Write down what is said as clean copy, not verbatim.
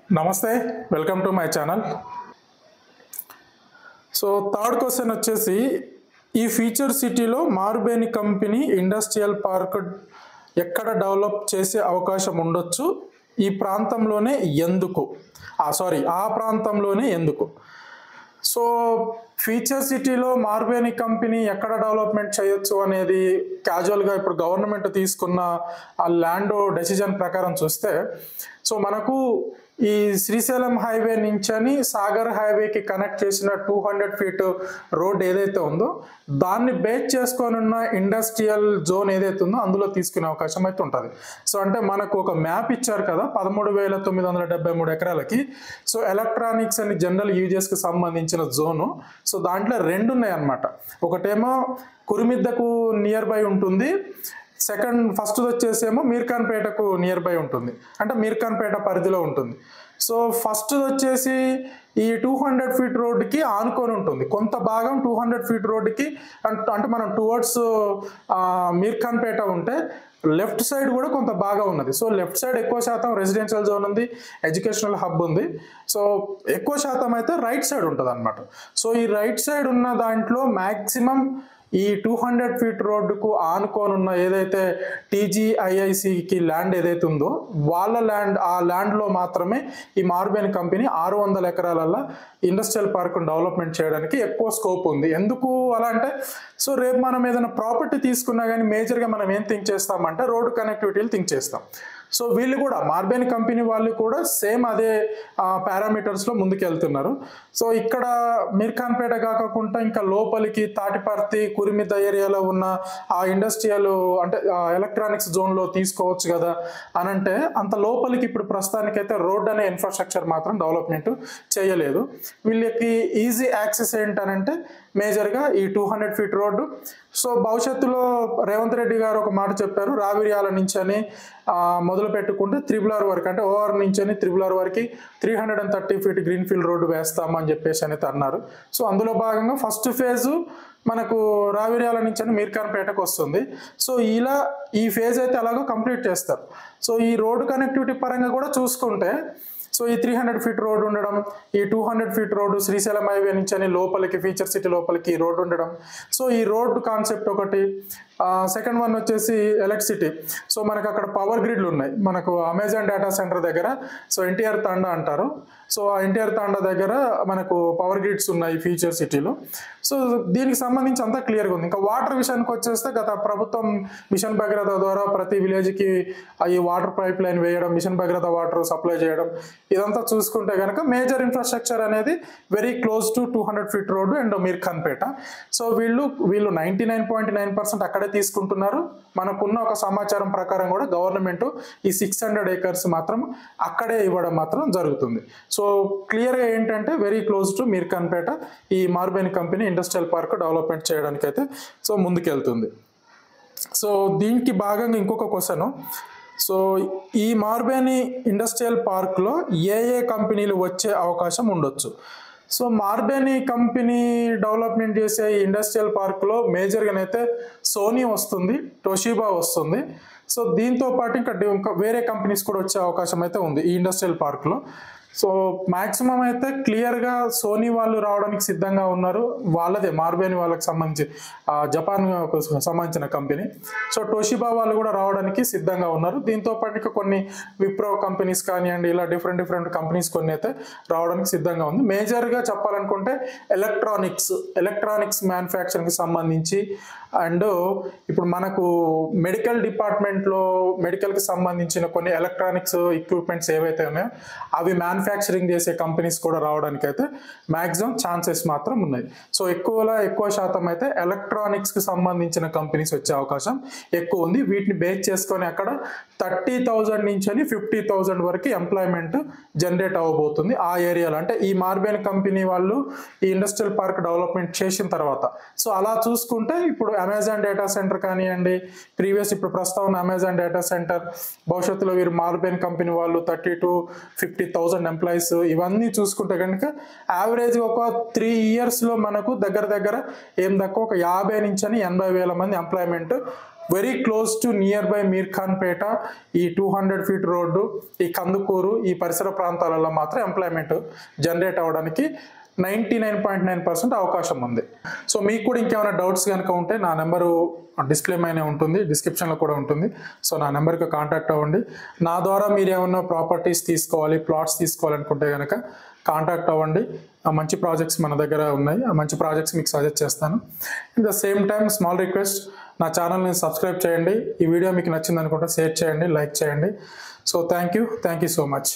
Namaste, welcome to my channel. So third question వచ్చేసి ఈ feature సిటీలో మార్బేని కంపెనీ ఇండస్ట్రియల్ పార్క్ ఎక్కడ డెవలప్ చేసే అవకాశం ఉండొచ్చు ఈ ప్రాంతంలోనే ఎందుకు ఆ ప్రాంతంలోనే ఎందుకు సో ఫీచర్ సిటీలో మార్బేని కంపెనీ ఎక్కడ డెవలప్మెంట్ చేయొచ్చు అనేది క్యాజువల్గా ఇప్పుడు గవర్నమెంట్ తీసుకున్న ఆ ల్యాండ్ డెసిజన్ ప్రకారం చూస్తే సో మనకు ఈ శ్రీశైలం హైవే నుంచి సాగర్ హైవేకి కనెక్ట్ చేసిన 200 ఫీట్ రోడ్ ఏదైతే ఉందో దాన్ని బేస్ చేసుకొని ఉన్న ఇండస్ట్రియల్ జోన్ ఏదైతే ఉందో అందులో తీసుకునే అవకాశం అయితే ఉంటుంది. సో అంటే మనకు ఒక మ్యాప్ ఇచ్చారు కదా 13,973 ఎకరాలకి. సో ఎలక్ట్రానిక్స్ అండ్ జనరల్ యూజెస్కి సంబంధించిన జోను. సో దాంట్లో రెండు ఉన్నాయి అన్నమాట. ఒకటేమో కురిమిద్దకు నియర్ బై ఉంటుంది, ఫస్ట్ వచ్చేసేమో మీర్ఖాన్పేటకు నియర్ బై ఉంటుంది, అంటే మీర్ఖాన్పేట పరిధిలో ఉంటుంది. సో ఫస్ట్ వచ్చేసి ఈ 200 ఫీట్ రోడ్డుకి ఆనుకొని ఉంటుంది. కొంత భాగం 200 ఫీట్ రోడ్డుకి అంటే మనం టువర్డ్స్ మీర్ఖాన్పేట ఉంటే లెఫ్ట్ సైడ్ కూడా కొంత బాగా ఉన్నది. సో లెఫ్ట్ సైడ్ ఎక్కువ శాతం రెసిడెన్షియల్ జోన్ ఉంది, ఎడ్యుకేషనల్ హబ్ ఉంది. సో ఎక్కువ శాతం అయితే రైట్ సైడ్ ఉంటుంది అనమాట. సో ఈ రైట్ సైడ్ ఉన్న దాంట్లో మ్యాక్సిమం ఈ 200 ఫీట్ రోడ్డుకు ఆనుకోనున్న ఏదైతే టీజీఐఐసికి ల్యాండ్ ఏదైతే ఉందో వాళ్ళ ఆ ల్యాండ్లో మాత్రమే ఈ మార్బేని కంపెనీ 600 ఎకరాలలో ఇండస్ట్రియల్ పార్క్ డెవలప్మెంట్ చేయడానికి ఎక్కువ స్కోప్ ఉంది. ఎందుకు అలా అంటే సో రేపు మనం ఏదైనా ప్రాపర్టీ తీసుకున్నా కానీ మేజర్గా మనం ఏం థింక్ చేస్తామంటే రోడ్డు కనెక్టివిటీలు థింక్ చేస్తాం. సో వీళ్ళు కూడా మార్బేని కంపెనీ వాళ్ళు కూడా సేమ్ అదే పారామీటర్స్లో ముందుకెళ్తున్నారు. సో ఇక్కడ మీర్ఖాన్పేట కాకుండా ఇంకా లోపలికి తాటిపర్తి కురిమిద్ద ఏరియాలో ఉన్న ఆ ఇండస్ట్రియల్ అంటే ఎలక్ట్రానిక్స్ జోన్లో తీసుకోవచ్చు కదా అని అంటే అంత లోపలికి ఇప్పుడు ప్రస్తుతానికైతే రోడ్ అనే ఇన్ఫ్రాస్ట్రక్చర్ మాత్రం డెవలప్మెంట్ చేయలేదు. వీళ్ళకి ఈజీ యాక్సెస్ ఏంటనంటే మేజర్గా ఈ 200 ఫీట్ రోడ్డు. సో భవిష్యత్తులో రేవంత్ రెడ్డి గారు ఒక మాట చెప్పారు, రావిర్యాల నుంచి అని మొదలు పెట్టుకుంటే త్రిబుల్ వరకు అంటే ఓఆర్ నుంచి అని త్రిబుల్ వరకు 330 ఫీట్ గ్రీన్ ఫీల్డ్ రోడ్డు వేస్తామని చెప్పేసి అనేది అన్నారు. సో అందులో భాగంగా ఫస్ట్ ఫేజు మనకు రావిర్యాల నుంచి అని మీర్ఖాన్పేటకు వస్తుంది. సో ఇలా ఈ ఫేజ్ అయితే అలాగో కంప్లీట్ చేస్తారు. సో ఈ రోడ్డు కనెక్టివిటీ పరంగా కూడా చూసుకుంటే సో ఈ 300 ఫీట్ రోడ్ ఉండడం, ఈ 200 ఫీట్ రోడ్డు శ్రీశైలం హైవే నుంచి అని లోపలికి ఫీచర్ సిటీ లోపలికి రోడ్డు ఉండడం. సో ఈ రోడ్డు కాన్సెప్ట్ ఒకటి. సెకండ్ వన్ వచ్చేసి ఎలక్ట్రిసిటీ. సో మనకు అక్కడ పవర్ గ్రిడ్లు ఉన్నాయి. మనకు అమెజాన్ డేటా సెంటర్ దగ్గర సో ఎన్టీఆర్ తాండా అంటారు. సో ఆ ఎన్టీఆర్ తాండా దగ్గర మనకు పవర్ గ్రిడ్స్ ఉన్నాయి ఫీచర్ సిటీలో. సో దీనికి సంబంధించి అంతా క్లియర్గా ఉంది. ఇంకా వాటర్ విషయానికి వచ్చేస్తే గత ప్రభుత్వం మిషన్ భగీరథ ద్వారా ప్రతి విలేజ్కి ఈ వాటర్ పైప్ లైన్ వేయడం, మిషన్ భగీరథ వాటర్ సప్లై చేయడం, ఇదంతా చూసుకుంటే కనుక మేజర్ ఇన్ఫ్రాస్ట్రక్చర్ అనేది very close to 200 feet road and Meerkhanpet. So వీళ్ళు 99.9% అక్కడే తీసుకుంటున్నారు. మనకున్న ఒక సమాచారం ప్రకారం కూడా గవర్నమెంట్ ఈ 600 ఏకర్స్ మాత్రం అక్కడే ఇవ్వడం మాత్రం జరుగుతుంది. సో క్లియర్గా ఏంటంటే వెరీ క్లోజ్ టు మీర్ఖాన్పేట ఈ మార్బేని కంపెనీ ఇండస్ట్రియల్ పార్క్ డెవలప్మెంట్ చేయడానికి అయితే సో ముందుకెళ్తుంది. సో దీనికి భాగంగా ఇంకొక క్వశ్చన్, సో ఈ మార్బేని ఇండస్ట్రియల్ పార్క్లో ఏ కంపెనీలు వచ్చే అవకాశం ఉండొచ్చు? సో మార్బేని కంపెనీ డెవలప్మెంట్ చేసే ఇండస్ట్రియల్ పార్క్లో మేజర్గానైతే సోనీ వస్తుంది, టోషిబా వస్తుంది. సో దీంతో పాటు ఇంకా వేరే కంపెనీస్ కూడా వచ్చే అవకాశం అయితే ఉంది ఈ ఇండస్ట్రియల్ పార్క్లో. సో మ్యాక్సిమం అయితే క్లియర్గా సోనీ వాళ్ళు రావడానికి సిద్ధంగా ఉన్నారు. వాళ్ళదే మార్బేని వాళ్ళకి సంబంధించి జపాన్ సంబంధించిన కంపెనీ. సో టోషిబా వాళ్ళు కూడా రావడానికి సిద్ధంగా ఉన్నారు. దీంతో పాటు ఇంకా కొన్ని విప్రో కంపెనీస్ కానివ్వండి, ఇలా డిఫరెంట్ కంపెనీస్ కొన్ని అయితే రావడానికి సిద్ధంగా ఉంది. మేజర్గా చెప్పాలనుకుంటే ఎలక్ట్రానిక్స్ మ్యానుఫ్యాక్చరింగ్కి సంబంధించి అండ్ ఇప్పుడు మనకు మెడికల్ డిపార్ట్మెంట్లో మెడికల్కి సంబంధించిన కొన్ని ఎలక్ట్రానిక్స్ ఎక్విప్మెంట్స్ ఏవైతే ఉన్నాయో అవి మ్యానుఫ్యాక్చరింగ్ చేసే కంపెనీస్ కూడా రావడానికి అయితే మ్యాక్సిమం ఛాన్సెస్ మాత్రం ఉన్నాయి. సో ఎక్కువ శాతం అయితే ఎలక్ట్రానిక్స్కి సంబంధించిన కంపెనీస్ వచ్చే అవకాశం ఎక్కువ ఉంది. వీటిని బేస్ చేసుకొని అక్కడ 30,000 నుంచి 50,000 వరకు ఎంప్లాయ్మెంట్ జనరేట్ అవ్వబోతుంది ఆ ఏరియాలో. అంటే ఈ మార్బేని కంపెనీ వాళ్ళు ఈ ఇండస్ట్రియల్ పార్క్ డెవలప్మెంట్ చేసిన తర్వాత. సో అలా చూసుకుంటే ఇప్పుడు అమెజాన్ డేటా సెంటర్ కానివ్వండి, ఇప్పుడు ప్రస్తుతం అమెజాన్ డేటా సెంటర్, భవిష్యత్తులో వీరు మార్బేని కంపెనీ వాళ్ళు 30,000 to 50,000 ఎంప్లాయీస్, ఇవన్నీ చూసుకుంటే కనుక యావరేజ్ ఒక 3 yearsలో మనకు దగ్గర ఒక 50,000 నుంచి 80,000 మంది employment very close to nearby Meerkhanpet, ఈ 200 ఫీట్ రోడ్డు, ఈ కందుకూరు, ఈ పరిసర ప్రాంతాలలో మాత్రం ఎంప్లాయ్మెంట్ జనరేట్ అవ్వడానికి 99.9% అవకాశం ఉంది. సో మీకు కూడా ఇంకేమైనా డౌట్స్ కనుక ఉంటే నా నెంబరు డిస్ప్లే పైనే ఉంటుంది, డిస్క్రిప్షన్లో కూడా ఉంటుంది. సో నా నెంబర్కి కాంటాక్ట్ అవ్వండి. నా ద్వారా మీరు ఏమన్నా ప్రాపర్టీస్ తీసుకోవాలి, ప్లాట్స్ తీసుకోవాలనుకుంటే కనుక కాంటాక్ట్ అవ్వండి. మంచి ప్రాజెక్ట్స్ మన దగ్గర ఉన్నాయి, ఆ మంచి ప్రాజెక్ట్స్ మీకు సజెస్ట్ చేస్తాను. In the same time small request, నా ఛానల్ని సబ్స్క్రైబ్ చేయండి. ఈ వీడియో మీకు నచ్చింది అనుకుంటే షేర్ చేయండి, లైక్ చేయండి. So thank you so much.